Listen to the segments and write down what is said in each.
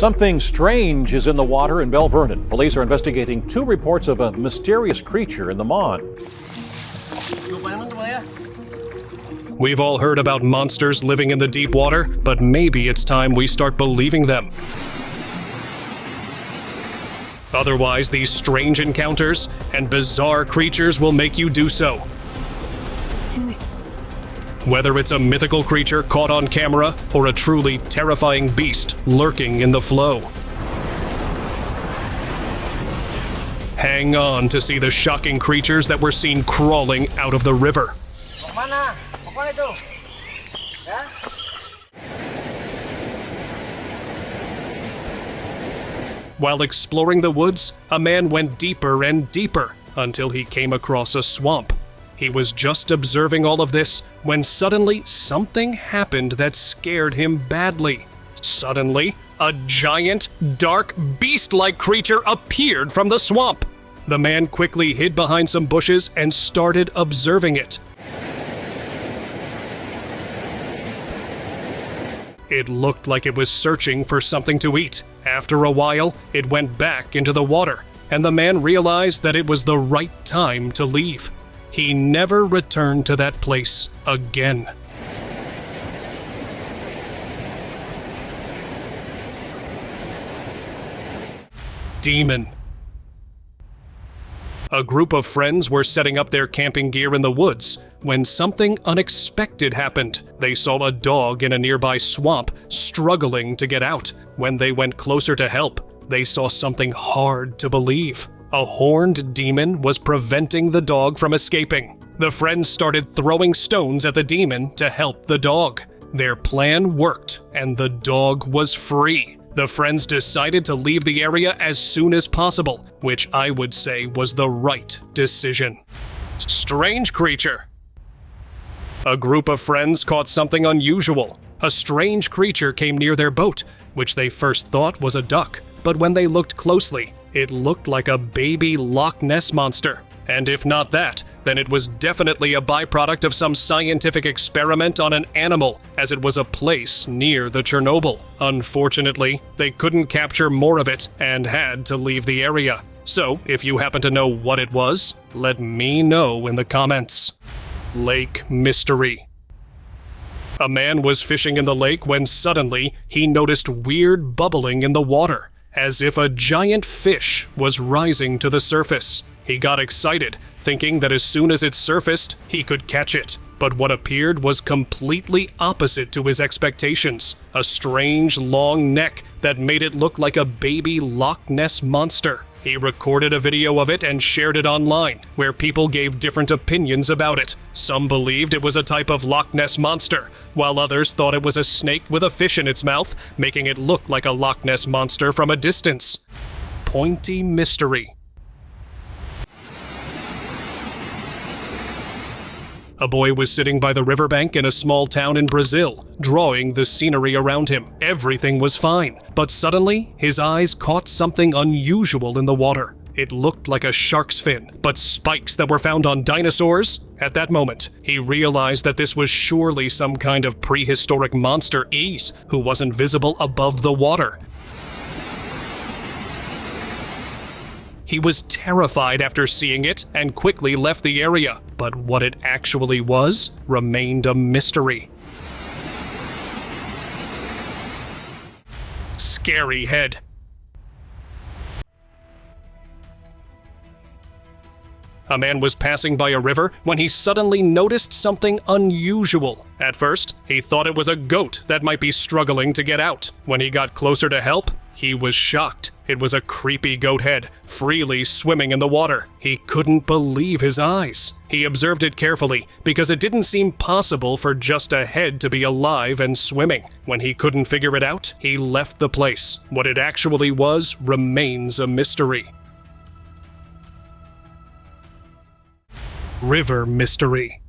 Something strange is in the water in Belle Vernon. Police are investigating 2 reports of a mysterious creature in the Mon. We've all heard about monsters living in the deep water, but maybe it's time we start believing them. Otherwise, these strange encounters and bizarre creatures will make you do so. Whether it's a mythical creature caught on camera or a truly terrifying beast lurking in the flow. Hang on to see the shocking creatures that were seen crawling out of the river. While exploring the woods, a man went deeper and deeper until he came across a swamp. He was just observing all of this when suddenly something happened that scared him badly. Suddenly, a giant, dark, beast-like creature appeared from the swamp. The man quickly hid behind some bushes and started observing it. It looked like it was searching for something to eat. After a while, it went back into the water, and the man realized that it was the right time to leave. He never returned to that place again. Demon. A group of friends were setting up their camping gear in the woods when something unexpected happened. They saw a dog in a nearby swamp struggling to get out. When they went closer to help, they saw something hard to believe. A horned demon was preventing the dog from escaping. The friends started throwing stones at the demon to help the dog. Their plan worked, and the dog was free. The friends decided to leave the area as soon as possible, which I would say was the right decision. Strange creature. A group of friends caught something unusual. A strange creature came near their boat, which they first thought was a duck, but when they looked closely, it looked like a baby Loch Ness monster. And if not that, then it was definitely a byproduct of some scientific experiment on an animal, as it was a place near the Chernobyl. Unfortunately, they couldn't capture more of it and had to leave the area. So, if you happen to know what it was, let me know in the comments. Lake Mystery. A man was fishing in the lake when suddenly he noticed weird bubbling in the water, as if a giant fish was rising to the surface. He got excited, thinking that as soon as it surfaced, he could catch it. But what appeared was completely opposite to his expectations. A strange, long neck that made it look like a baby Loch Ness monster. He recorded a video of it and shared it online, where people gave different opinions about it. Some believed it was a type of Loch Ness monster, while others thought it was a snake with a fish in its mouth, making it look like a Loch Ness monster from a distance. Pointy mystery. A boy was sitting by the riverbank in a small town in Brazil, drawing the scenery around him. Everything was fine, but suddenly his eyes caught something unusual in the water. It looked like a shark's fin, but spikes that were found on dinosaurs. At that moment, he realized that this was surely some kind of prehistoric monster who wasn't visible above the water. He was terrified after seeing it and quickly left the area, but what it actually was remained a mystery. Scary head. A man was passing by a river when he suddenly noticed something unusual. At first, he thought it was a goat that might be struggling to get out. When he got closer to help, he was shocked. It was a creepy goat head, freely swimming in the water. He couldn't believe his eyes. He observed it carefully, because it didn't seem possible for just a head to be alive and swimming. When he couldn't figure it out, he left the place. What it actually was remains a mystery. River mystery.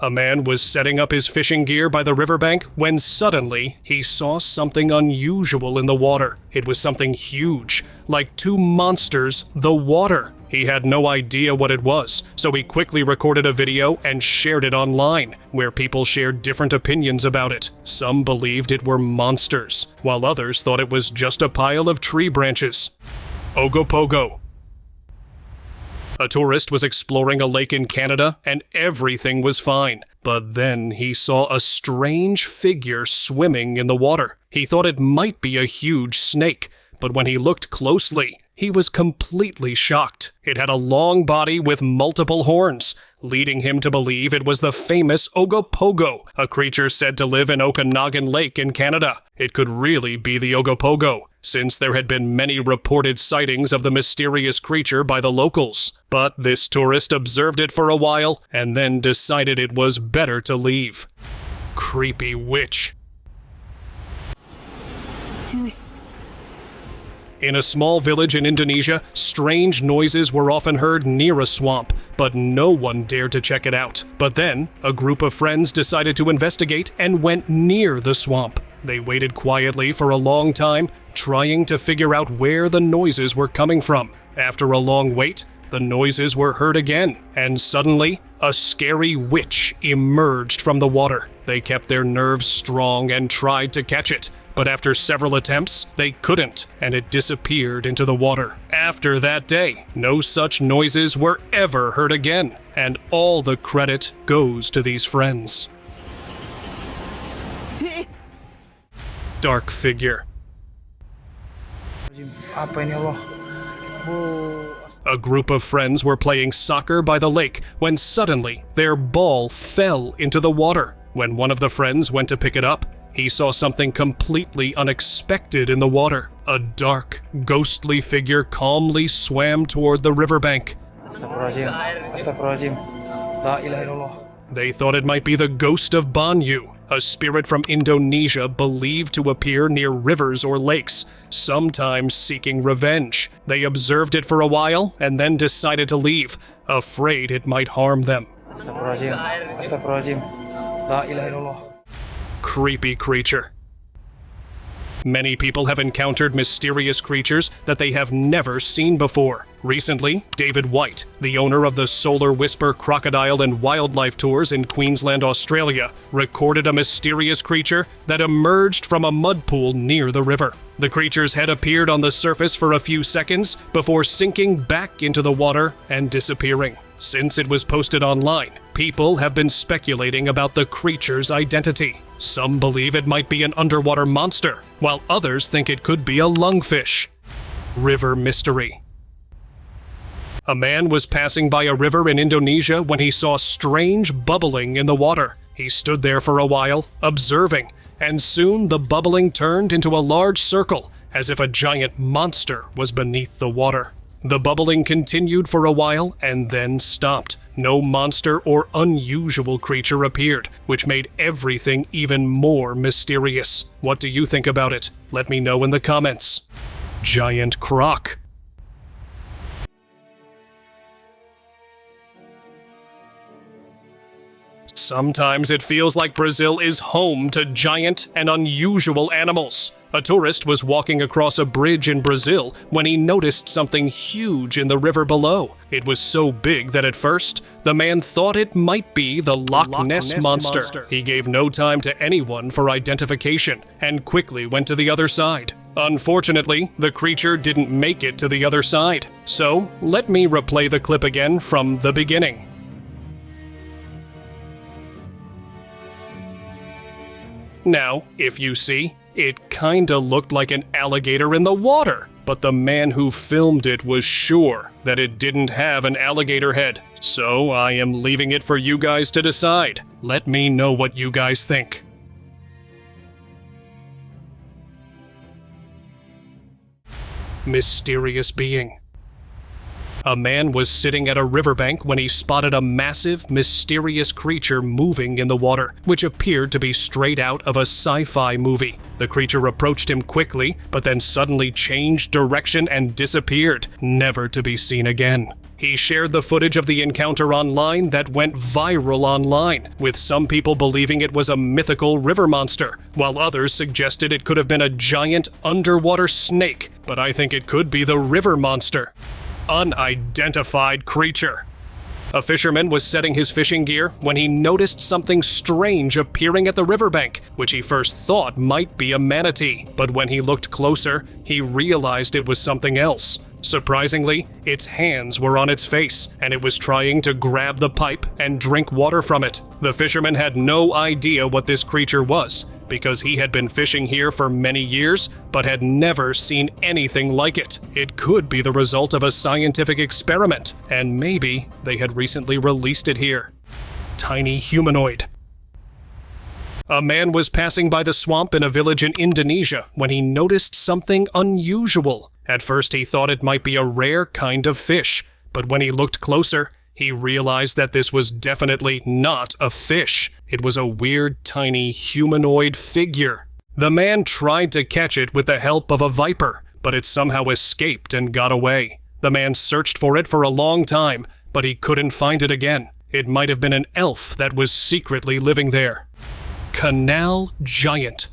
A man was setting up his fishing gear by the riverbank when suddenly he saw something unusual in the water. It was something huge, like 2 monsters, the water. He had no idea what it was, so he quickly recorded a video and shared it online, where people shared different opinions about it. Some believed it were monsters, while others thought it was just a pile of tree branches. Ogopogo. A tourist was exploring a lake in Canada, and everything was fine. But then he saw a strange figure swimming in the water. He thought it might be a huge snake, but when he looked closely, he was completely shocked. It had a long body with multiple horns, leading him to believe it was the famous Ogopogo, a creature said to live in Okanagan Lake in Canada. It could really be the Ogopogo, since there had been many reported sightings of the mysterious creature by the locals. But this tourist observed it for a while and then decided it was better to leave. Creepy witch. In a small village in Indonesia, strange noises were often heard near a swamp, but no one dared to check it out. But then, a group of friends decided to investigate and went near the swamp. They waited quietly for a long time, trying to figure out where the noises were coming from. After a long wait, the noises were heard again, and suddenly, a scary witch emerged from the water. They kept their nerves strong and tried to catch it. But after several attempts, they couldn't, and it disappeared into the water. After that day, no such noises were ever heard again, and all the credit goes to these friends. Dark figure. A group of friends were playing soccer by the lake when suddenly their ball fell into the water. When one of the friends went to pick it up, he saw something completely unexpected in the water. A dark, ghostly figure calmly swam toward the riverbank. They thought it might be the ghost of Banyu, a spirit from Indonesia believed to appear near rivers or lakes, sometimes seeking revenge. They observed it for a while and then decided to leave, afraid it might harm them. Creepy creature. Many people have encountered mysterious creatures that they have never seen before. Recently, David White, the owner of the Solar Whisper Crocodile and Wildlife Tours in Queensland, Australia, recorded a mysterious creature that emerged from a mud pool near the river. The creature's head appeared on the surface for a few seconds before sinking back into the water and disappearing. Since it was posted online, people have been speculating about the creature's identity. Some believe it might be an underwater monster, while others think it could be a lungfish. River mystery. A man was passing by a river in Indonesia when he saw strange bubbling in the water. He stood there for a while, observing, and soon the bubbling turned into a large circle, as if a giant monster was beneath the water. The bubbling continued for a while and then stopped. No monster or unusual creature appeared, which made everything even more mysterious. What do you think about it? Let me know in the comments. Giant croc. Sometimes it feels like Brazil is home to giant and unusual animals. A tourist was walking across a bridge in Brazil when he noticed something huge in the river below. It was so big that at first, the man thought it might be the Loch Ness monster. He gave no time to anyone for identification and quickly went to the other side. Unfortunately, the creature didn't make it to the other side. So, let me replay the clip again from the beginning. Now, if you see, it kinda looked like an alligator in the water, but the man who filmed it was sure that it didn't have an alligator head. So I am leaving it for you guys to decide. Let me know what you guys think. Mysterious being. A man was sitting at a riverbank when he spotted a massive, mysterious creature moving in the water, which appeared to be straight out of a sci-fi movie. The creature approached him quickly, but then suddenly changed direction and disappeared, never to be seen again. He shared the footage of the encounter online that went viral online, with some people believing it was a mythical river monster, while others suggested it could have been a giant underwater snake, but I think it could be the river monster. unidentified creature. A fisherman was setting his fishing gear when he noticed something strange appearing at the riverbank, which he first thought might be a manatee. But when he looked closer, he realized it was something else. Surprisingly, its hands were on its face, and it was trying to grab the pipe and drink water from it. The fisherman had no idea what this creature was, because he had been fishing here for many years, but had never seen anything like it. It could be the result of a scientific experiment, and maybe they had recently released it here. Tiny humanoid. A man was passing by the swamp in a village in Indonesia when he noticed something unusual. At first he thought it might be a rare kind of fish, but when he looked closer, he realized that this was definitely not a fish. It was a weird, tiny, humanoid figure. The man tried to catch it with the help of a viper, but it somehow escaped and got away. The man searched for it for a long time, but he couldn't find it again. It might have been an elf that was secretly living there. Canal giant.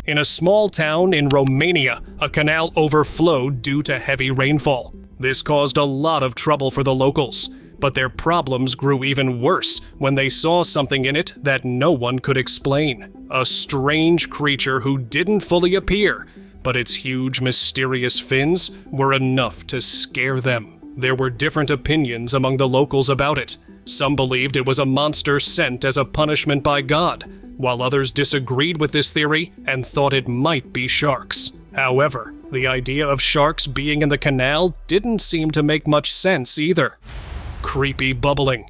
In a small town in Romania, a canal overflowed due to heavy rainfall. This caused a lot of trouble for the locals, but their problems grew even worse when they saw something in it that no one could explain. A strange creature who didn't fully appear, but its huge, mysterious fins were enough to scare them. There were different opinions among the locals about it. Some believed it was a monster sent as a punishment by God, while others disagreed with this theory and thought it might be sharks. However, the idea of sharks being in the canal didn't seem to make much sense either. Creepy bubbling.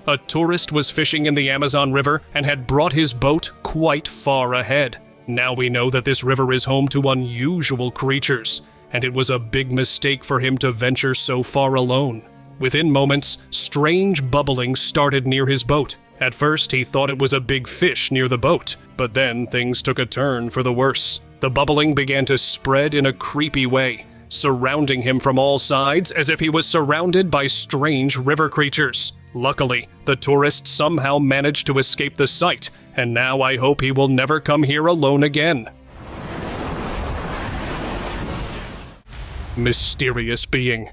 A tourist was fishing in the Amazon River and had brought his boat quite far ahead. Now we know that this river is home to unusual creatures, and it was a big mistake for him to venture so far alone. Within moments, strange bubbling started near his boat. At first, he thought it was a big fish near the boat, but then things took a turn for the worse. The bubbling began to spread in a creepy way, surrounding him from all sides as if he was surrounded by strange river creatures. Luckily, the tourist somehow managed to escape the sight, and now I hope he will never come here alone again. Mysterious being.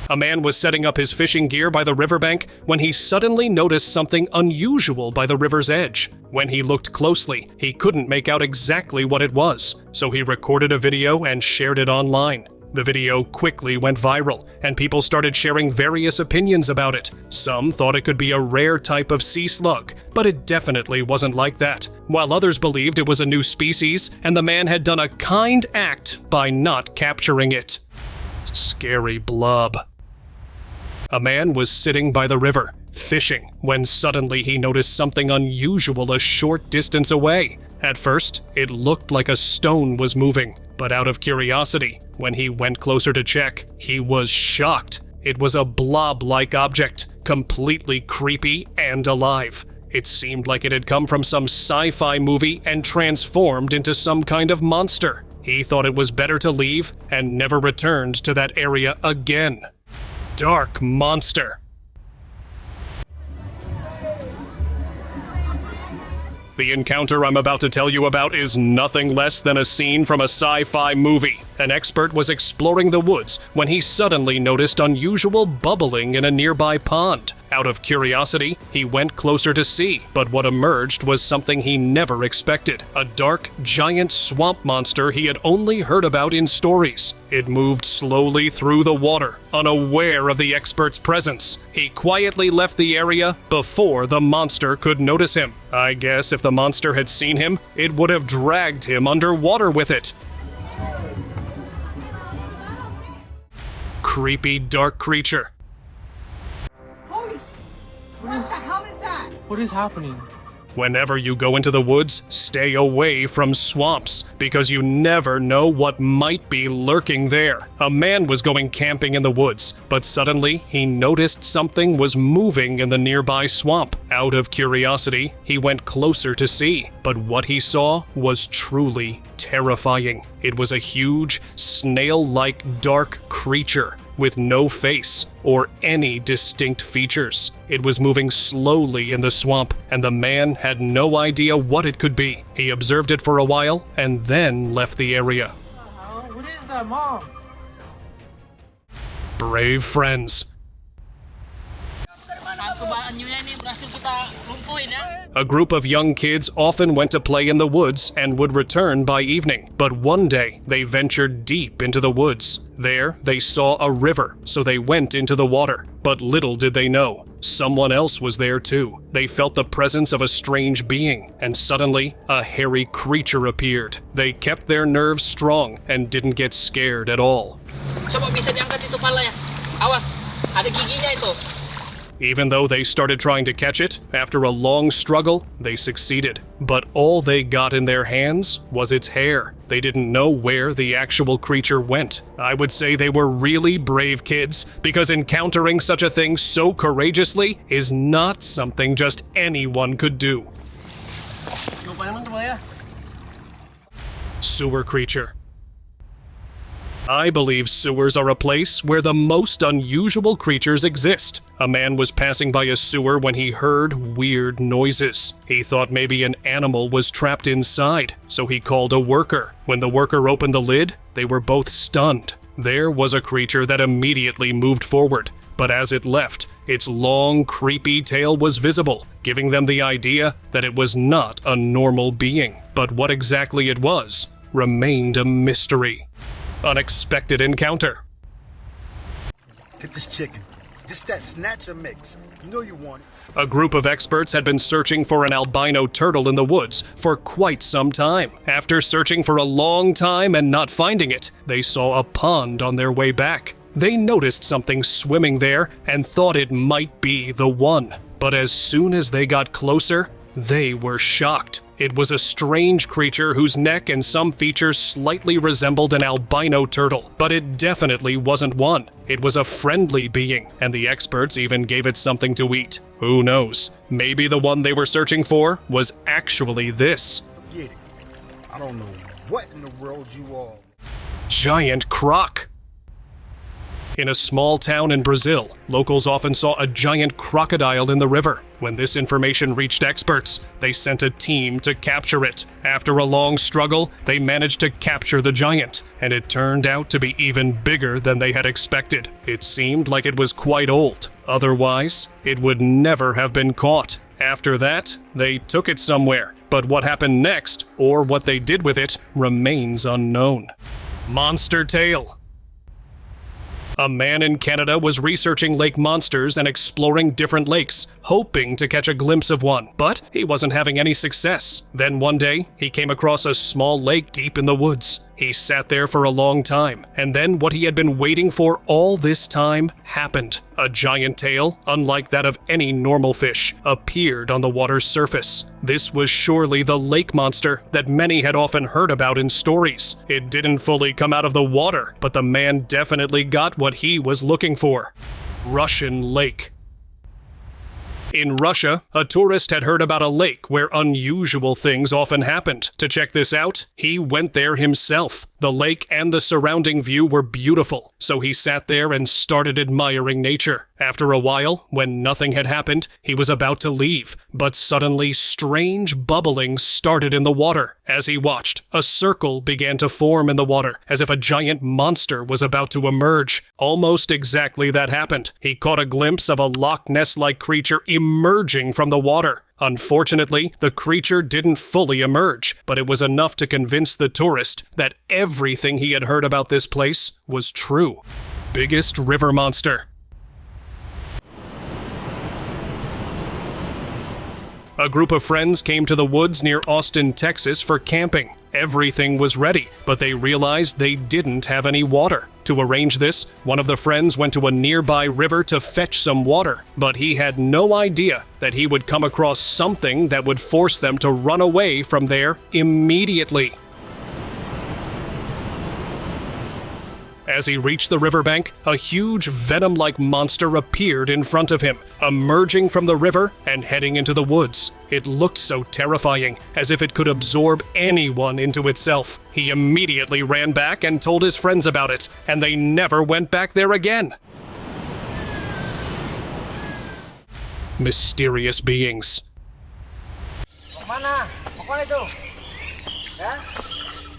A man was setting up his fishing gear by the riverbank when he suddenly noticed something unusual by the river's edge. When he looked closely, he couldn't make out exactly what it was, so he recorded a video and shared it online. The video quickly went viral, and people started sharing various opinions about it. Some thought it could be a rare type of sea slug, but it definitely wasn't like that, while others believed it was a new species and the man had done a kind act by not capturing it. Scary blob. A man was sitting by the river, fishing, when suddenly he noticed something unusual a short distance away. At first, it looked like a stone was moving, but out of curiosity, when he went closer to check, he was shocked. It was a blob-like object, completely creepy and alive. It seemed like it had come from some sci-fi movie and transformed into some kind of monster. He thought it was better to leave and never returned to that area again. Dark monster. The encounter I'm about to tell you about is nothing less than a scene from a sci-fi movie. An expert was exploring the woods when he suddenly noticed unusual bubbling in a nearby pond. Out of curiosity, he went closer to see, but what emerged was something he never expected. A dark, giant swamp monster he had only heard about in stories. It moved slowly through the water, unaware of the expert's presence. He quietly left the area before the monster could notice him. I guess if the monster had seen him, it would have dragged him underwater with it. Creepy dark creature. What the hell is that? What is happening? Whenever you go into the woods, stay away from swamps, because you never know what might be lurking there. A man was going camping in the woods, but suddenly he noticed something was moving in the nearby swamp. Out of curiosity, he went closer to see, but what he saw was truly terrifying. It was a huge, snail-like dark creature with no face or any distinct features. It was moving slowly in the swamp, and the man had no idea what it could be. He observed it for a while and then left the area. What is that, Mom? Brave friends. A group of young kids often went to play in the woods and would return by evening. But one day, they ventured deep into the woods. There, they saw a river, so they went into the water. But little did they know, someone else was there too. They felt the presence of a strange being, and suddenly, a hairy creature appeared. They kept their nerves strong and didn't get scared at all. Coba bisa diangkat itu palanya. Awas, ada giginya itu. Even though they started trying to catch it, after a long struggle, they succeeded. But all they got in their hands was its hair. They didn't know where the actual creature went. I would say they were really brave kids, because encountering such a thing so courageously is not something just anyone could do. Sewer creature. I believe sewers are a place where the most unusual creatures exist. A man was passing by a sewer when he heard weird noises. He thought maybe an animal was trapped inside, so he called a worker. When the worker opened the lid, they were both stunned. There was a creature that immediately moved forward, but as it left, its long, creepy tail was visible, giving them the idea that it was not a normal being. But what exactly it was remained a mystery. Unexpected encounter. Get this chicken. Just that snatcher mix. You know you want it. A group of experts had been searching for an albino turtle in the woods for quite some time. After searching for a long time and not finding it, they saw a pond on their way back. They noticed something swimming there and thought it might be the one. But as soon as they got closer, they were shocked. It was a strange creature whose neck and some features slightly resembled an albino turtle, but it definitely wasn't one. It was a friendly being, and the experts even gave it something to eat. Who knows? Maybe the one they were searching for was actually this. Forget it. I don't know what in the world you are. Giant croc. In a small town in Brazil, locals often saw a giant crocodile in the river. When this information reached experts, they sent a team to capture it. After a long struggle, they managed to capture the giant, and it turned out to be even bigger than they had expected. It seemed like it was quite old. Otherwise, it would never have been caught. After that, they took it somewhere. But what happened next, or what they did with it, remains unknown. Monster tail. A man in Canada was researching lake monsters and exploring different lakes, hoping to catch a glimpse of one, but he wasn't having any success. Then one day, he came across a small lake deep in the woods. He sat there for a long time, and then what he had been waiting for all this time happened. A giant tail, unlike that of any normal fish, appeared on the water's surface. This was surely the lake monster that many had often heard about in stories. It didn't fully come out of the water, but the man definitely got what he was looking for. Russian lake. In Russia, a tourist had heard about a lake where unusual things often happened. To check this out, he went there himself. The lake and the surrounding view were beautiful, so he sat there and started admiring nature. After a while, when nothing had happened, he was about to leave, but suddenly strange bubbling started in the water. As he watched, a circle began to form in the water, as if a giant monster was about to emerge. Almost exactly that happened. He caught a glimpse of a Loch Ness-like creature emerging from the water. Unfortunately, the creature didn't fully emerge, but it was enough to convince the tourist that everything he had heard about this place was true. Biggest river monster. A group of friends came to the woods near Austin, Texas for camping. Everything was ready, but they realized they didn't have any water. To arrange this, one of the friends went to a nearby river to fetch some water, but he had no idea that he would come across something that would force them to run away from there immediately. As he reached the riverbank, a huge venom-like monster appeared in front of him, emerging from the river and heading into the woods. It looked so terrifying, as if it could absorb anyone into itself. He immediately ran back and told his friends about it, and they never went back there again. Mysterious beings.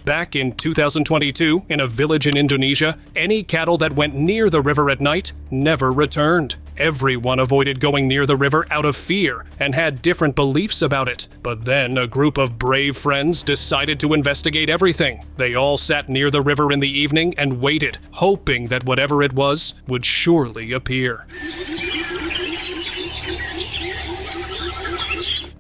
Back in 2022, in a village in Indonesia, any cattle that went near the river at night never returned. Everyone avoided going near the river out of fear and had different beliefs about it. But then a group of brave friends decided to investigate everything. They all sat near the river in the evening and waited, hoping that whatever it was would surely appear.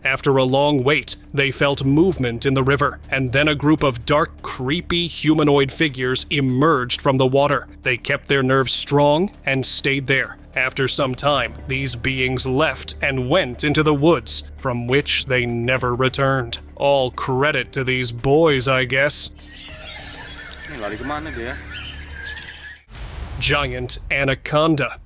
After a long wait, they felt movement in the river, and then a group of dark, creepy humanoid figures emerged from the water. They kept their nerves strong and stayed there. After some time, these beings left and went into the woods, from which they never returned. All credit to these boys, I guess. Giant anaconda.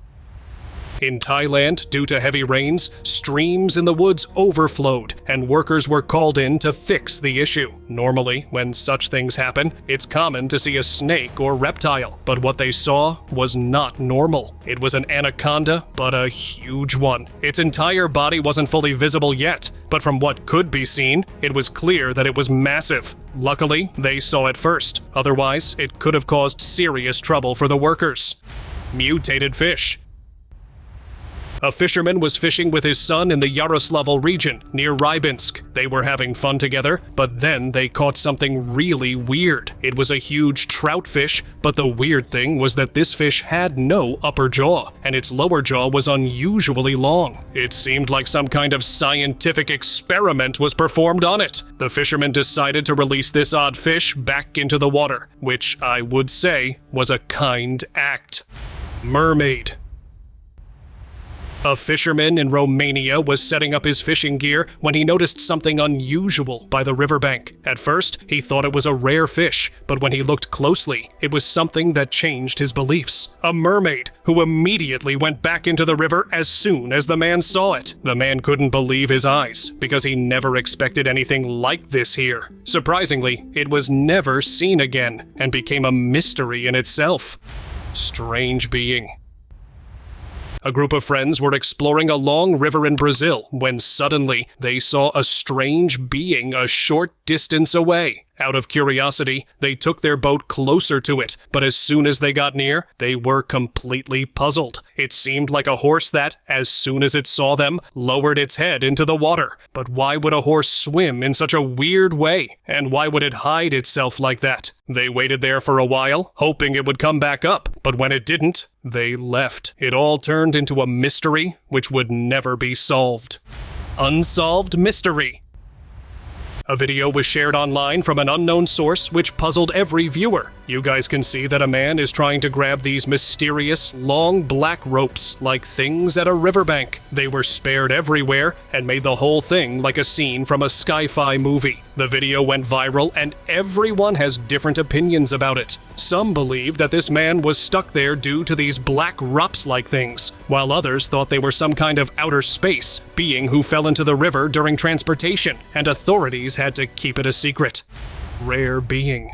In Thailand, due to heavy rains, streams in the woods overflowed, and workers were called in to fix the issue. Normally, when such things happen, it's common to see a snake or reptile, but what they saw was not normal. It was an anaconda, but a huge one. Its entire body wasn't fully visible yet, but from what could be seen, it was clear that it was massive. Luckily, they saw it first. Otherwise, it could have caused serious trouble for the workers. Mutated fish. A fisherman was fishing with his son in the Yaroslavl region, near Rybinsk. They were having fun together, but then they caught something really weird. It was a huge trout fish, but the weird thing was that this fish had no upper jaw, and its lower jaw was unusually long. It seemed like some kind of scientific experiment was performed on it. The fisherman decided to release this odd fish back into the water, which I would say was a kind act. Mermaid. A fisherman in Romania was setting up his fishing gear when he noticed something unusual by the riverbank. At first, he thought it was a rare fish, but when he looked closely, it was something that changed his beliefs. A mermaid, who immediately went back into the river as soon as the man saw it. The man couldn't believe his eyes, because he never expected anything like this here. Surprisingly, it was never seen again, and became a mystery in itself. Strange being. A group of friends were exploring a long river in Brazil when suddenly they saw a strange being a short distance away. Out of curiosity, they took their boat closer to it, but as soon as they got near, they were completely puzzled. It seemed like a horse that, as soon as it saw them, lowered its head into the water. But why would a horse swim in such a weird way? And why would it hide itself like that? They waited there for a while, hoping it would come back up, but when it didn't, they left. It all turned into a mystery which would never be solved. Unsolved mystery. A video was shared online from an unknown source which puzzled every viewer. You guys can see that a man is trying to grab these mysterious, long black ropes like things at a riverbank. They were spared everywhere and made the whole thing like a scene from a sci-fi movie. The video went viral and everyone has different opinions about it. Some believe that this man was stuck there due to these black ropes-like things, while others thought they were some kind of outer space being who fell into the river during transportation, and authorities had to keep it a secret. Rare being.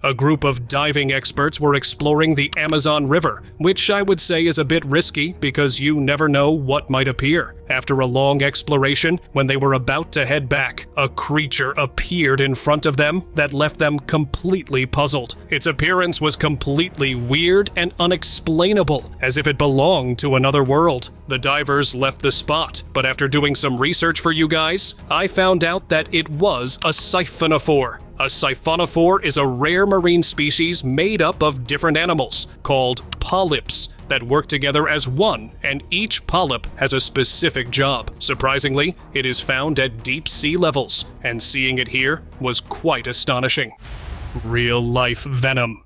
A group of diving experts were exploring the Amazon River, which I would say is a bit risky because you never know what might appear. After a long exploration, when they were about to head back, a creature appeared in front of them that left them completely puzzled. Its appearance was completely weird and unexplainable, as if it belonged to another world. The divers left the spot, but after doing some research for you guys, I found out that it was a siphonophore. A siphonophore is a rare marine species made up of different animals, called polyps, that work together as one, and each polyp has a specific job. Surprisingly, it is found at deep sea levels, and seeing it here was quite astonishing. Real-life Venom.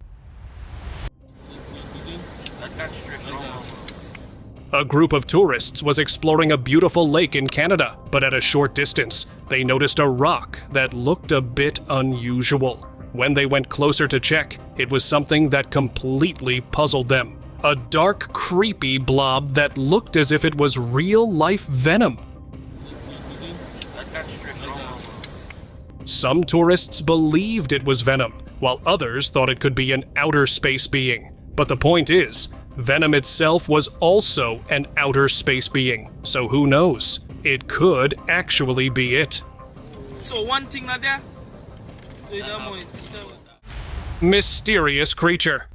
A group of tourists was exploring a beautiful lake in Canada, but at a short distance, they noticed a rock that looked a bit unusual. When they went closer to check, it was something that completely puzzled them. A dark, creepy blob that looked as if it was real-life venom. Some tourists believed it was Venom, while others thought it could be an outer space being. But the point is, Venom itself was also an outer space being, so who knows? It could actually be it. So one thing like that. Mysterious creature.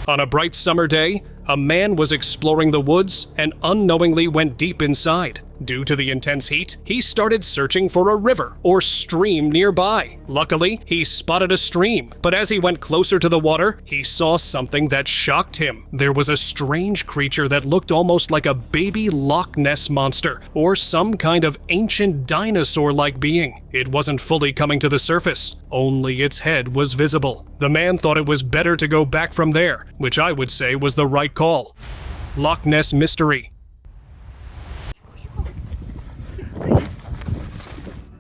On a bright summer day, a man was exploring the woods and unknowingly went deep inside. Due to the intense heat, he started searching for a river or stream nearby. Luckily, he spotted a stream, but as he went closer to the water, he saw something that shocked him. There was a strange creature that looked almost like a baby Loch Ness monster or some kind of ancient dinosaur-like being. It wasn't fully coming to the surface, only its head was visible. The man thought it was better to go back from there, which I would say was the right call. Loch Ness Mystery.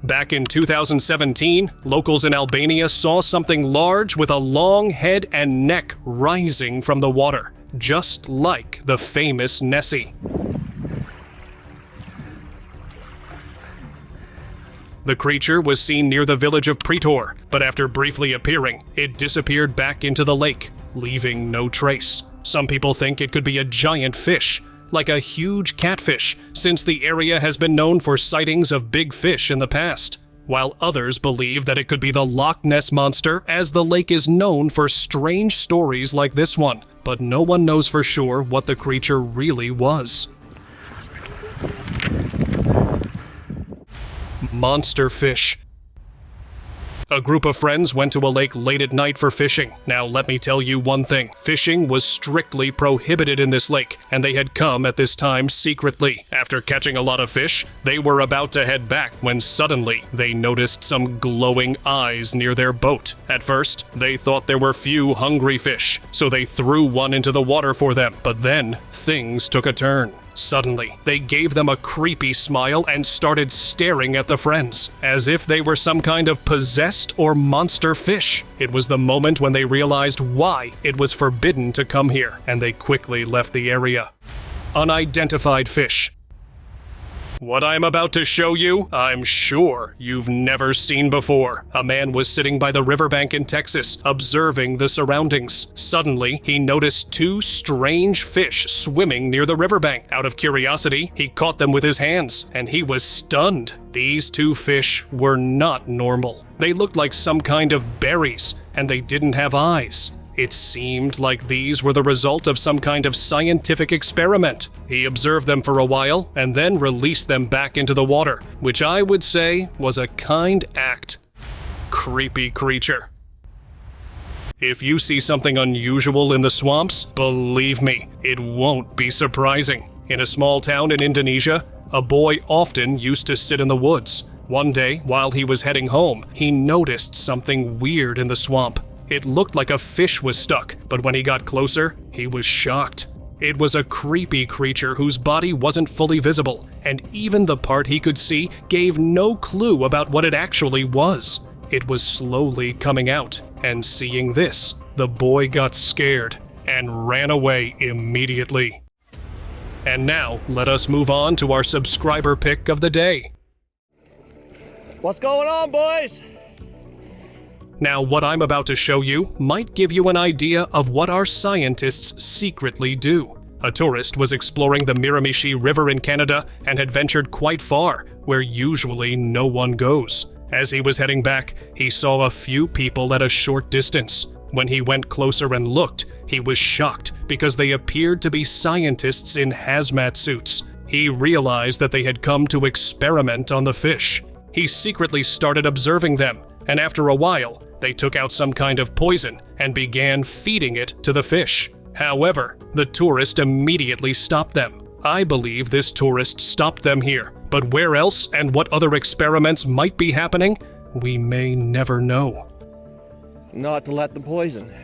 Back in 2017, locals in Albania saw something large with a long head and neck rising from the water, just like the famous Nessie. The creature was seen near the village of Pretor, but after briefly appearing, it disappeared back into the lake, leaving no trace. Some people think it could be a giant fish, like a huge catfish, since the area has been known for sightings of big fish in the past, while others believe that it could be the Loch Ness monster, as the lake is known for strange stories like this one, but no one knows for sure what the creature really was. Monster fish. A group of friends went to a lake late at night for fishing. Now let me tell you one thing, fishing was strictly prohibited in this lake, and they had come at this time secretly. After catching a lot of fish, they were about to head back when suddenly they noticed some glowing eyes near their boat. At first, they thought there were few hungry fish, so they threw one into the water for them, but then things took a turn. Suddenly, they gave them a creepy smile and started staring at the friends, as if they were some kind of possessed or monster fish. It was the moment when they realized why it was forbidden to come here, and they quickly left the area. Unidentified fish. What I'm about to show you, I'm sure you've never seen before. A man was sitting by the riverbank in Texas, observing the surroundings. Suddenly, he noticed two strange fish swimming near the riverbank. Out of curiosity, he caught them with his hands, and he was stunned. These two fish were not normal. They looked like some kind of berries, and they didn't have eyes. It seemed like these were the result of some kind of scientific experiment. He observed them for a while and then released them back into the water, which I would say was a kind act. Creepy creature. If you see something unusual in the swamps, believe me, it won't be surprising. In a small town in Indonesia, a boy often used to sit in the woods. One day, while he was heading home, he noticed something weird in the swamp. It looked like a fish was stuck, but when he got closer, he was shocked. It was a creepy creature whose body wasn't fully visible, and even the part he could see gave no clue about what it actually was. It was slowly coming out, and seeing this, the boy got scared and ran away immediately. And now, let us move on to our subscriber pick of the day. What's going on, boys? Now, what I'm about to show you might give you an idea of what our scientists secretly do. A tourist was exploring the Miramichi River in Canada and had ventured quite far, where usually no one goes. As he was heading back, he saw a few people at a short distance. When he went closer and looked, he was shocked because they appeared to be scientists in hazmat suits. He realized that they had come to experiment on the fish. He secretly started observing them, and after a while, they took out some kind of poison and began feeding it to the fish. However, the tourist immediately stopped them. I believe this tourist stopped them here, but where else and what other experiments might be happening, we may never know. Not to let the poison.